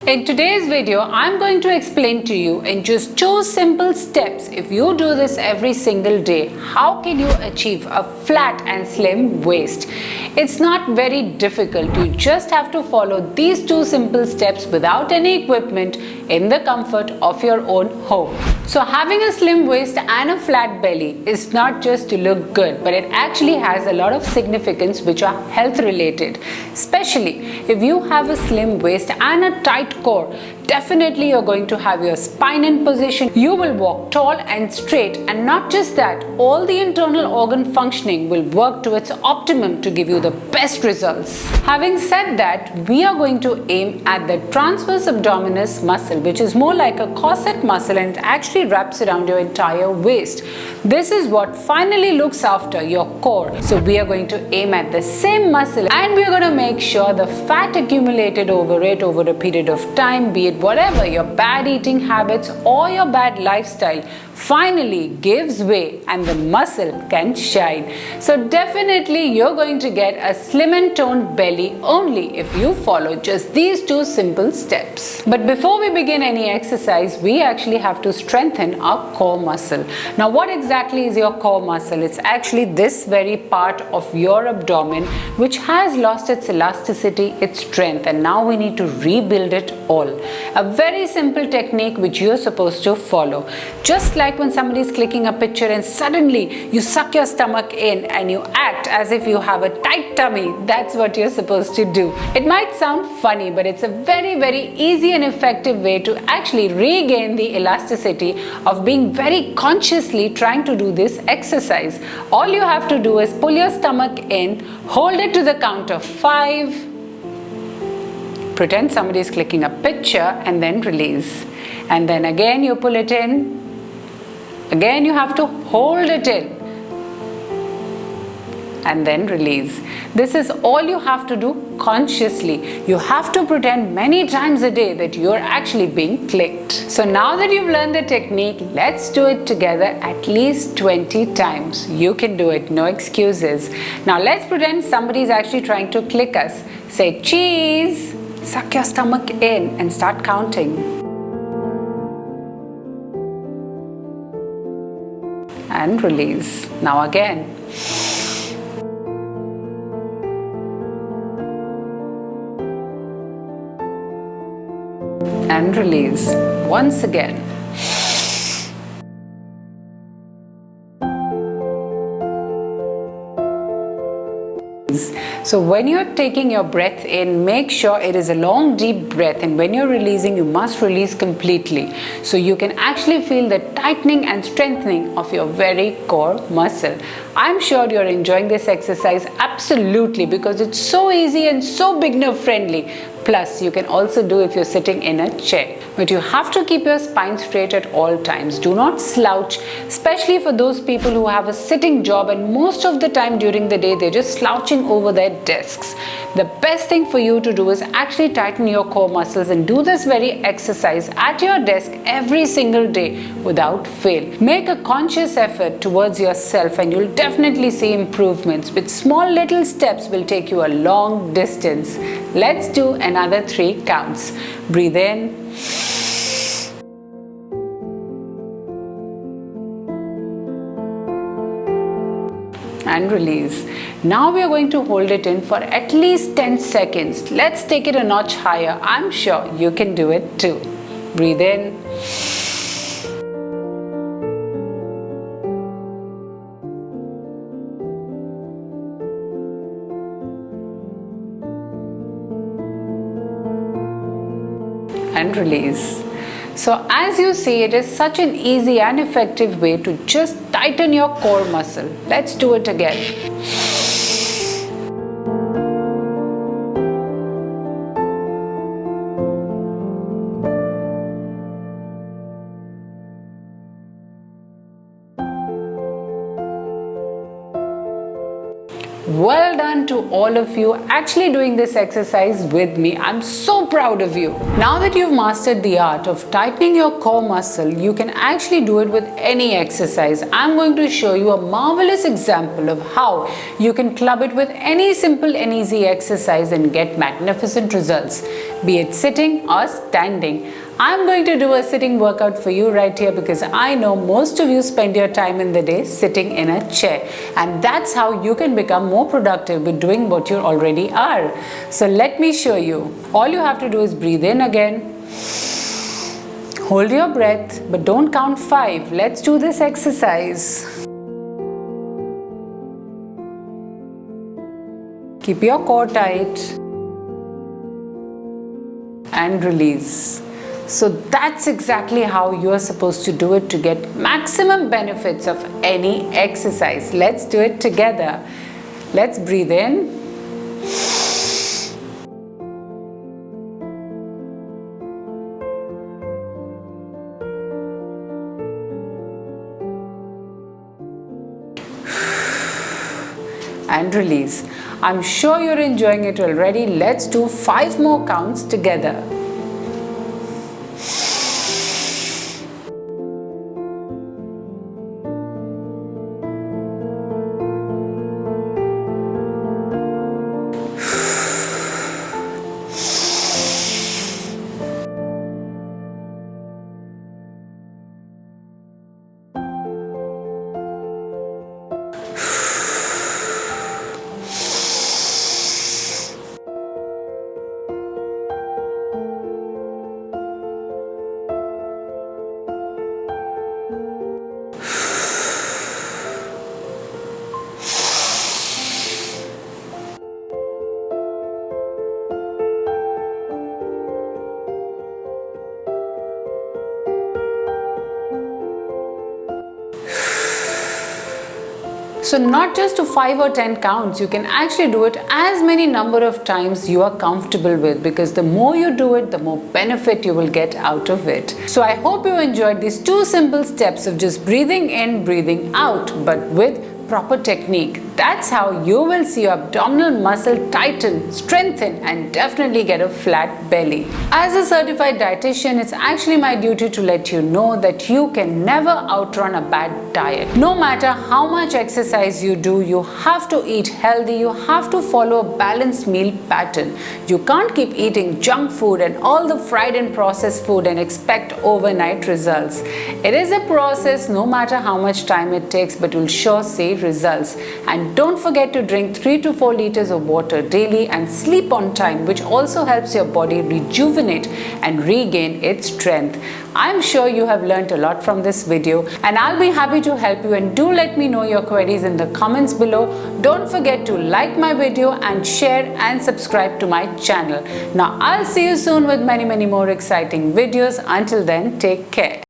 In today's video, I'm going to explain to you in just 2 simple steps. If you do this every single day, how can you achieve a flat and slim waist? It's not very difficult. You just have to follow these 2 simple steps without any equipment in the comfort of your own home. So having a slim waist and a flat belly is not just to look good, but it actually has a lot of significance which are health related. Especially if you have a slim waist and a tight core, definitely you're going to have your spine in position. You will walk tall and straight, and not just that, all the internal organ functioning will work to its optimum to give you the best results. Having said that, we are going to aim at the transverse abdominis muscle, which is more like a corset muscle and it actually wraps around your entire waist. This is what finally looks after your core. So we are going to aim at the same muscle, and we are going to make sure the fat accumulated over it over a period of time, be it whatever your bad eating habits or your bad lifestyle, finally gives way and the muscle can shine. So definitely you're going to get a slim and toned belly only if you follow just these 2 simple steps. But before we begin any exercise, we actually have to strengthen our core muscle. Now what exactly is your core muscle? It's actually this very part of your abdomen which has lost its elasticity, its strength, and now we need to rebuild it all. A very simple technique which you're supposed to follow. Just like when somebody is clicking a picture and suddenly you suck your stomach in and you act as if you have a tight tummy, that's what you're supposed to do. It might sound funny, but it's a very easy and effective way to actually regain the elasticity of being very consciously trying to do this exercise. All you have to do is pull your stomach in, hold it to the count of 5, pretend somebody is clicking a picture, and then release. And then again you pull it in. Again you have to hold it in. And then release. This is all you have to do consciously. You have to pretend many times a day that you're actually being clicked. So now that you've learned the technique, let's do it together at least 20 times. You can do it, no excuses. Now let's pretend somebody's actually trying to click us. Say cheese. Suck your stomach in and start counting. And release. Now again. And release. Once again. So when you're taking your breath in, make sure it is a long deep breath, and when you're releasing, you must release completely so you can actually feel the tightening and strengthening of your very core muscle. I'm sure you're enjoying this exercise absolutely because it's so easy and so beginner friendly. Plus, you can also do if you're sitting in a chair. But you have to keep your spine straight at all times. Do not slouch, especially for those people who have a sitting job and most of the time during the day they're just slouching over their desks. The best thing for you to do is actually tighten your core muscles and do this very exercise at your desk every single day without fail. Make a conscious effort towards yourself and you'll definitely see improvements. With small little steps will take you a long distance. Let's do another 3 counts. Breathe in. And release. Now we are going to hold it in for at least 10 seconds. Let's take it a notch higher. I'm sure you can do it too. Breathe in. And release. So as you see, it is such an easy and effective way to just tighten your core muscle. Let's do it again. Well done to to all of you actually doing this exercise with me. I'm so proud of you. Now that you've mastered the art of tightening your core muscle, you can actually do it with any exercise. I'm going to show you a marvelous example of how you can club it with any simple and easy exercise and get magnificent results, be it sitting or standing. I'm going to do a sitting workout for you right here because I know most of you spend your time in the day sitting in a chair, and that's how you can become more productive with doing what you already are. So let me show you. All you have to do is breathe in again. Hold your breath, but don't count 5. Let's do this exercise. Keep your core tight and release. So that's exactly how you are supposed to do it to get maximum benefits of any exercise. Let's do it together. Let's breathe in. And release. I'm sure you're enjoying it already. Let's do 5 more counts together. So not just to 5 or 10 counts, you can actually do it as many number of times you are comfortable with, because the more you do it, the more benefit you will get out of it. So I hope you enjoyed these 2 simple steps of just breathing in, breathing out, but with proper technique. That's how you will see your abdominal muscle tighten, strengthen, and definitely get a flat belly. As a certified dietitian, it's actually my duty to let you know that you can never outrun a bad diet. No matter how much exercise you do, you have to eat healthy, you have to follow a balanced meal pattern. You can't keep eating junk food and all the fried and processed food and expect overnight results. It is a process, no matter how much time it takes, but you'll sure see results. And don't forget to drink 3 to 4 liters of water daily and sleep on time, which also helps your body rejuvenate and regain its strength. I'm sure you have learned a lot from this video, and I'll be happy to help you, and do let me know your queries in the comments below. Don't forget to like my video and share and subscribe to my channel. Now I'll see you soon with many more exciting videos. Until then, take care.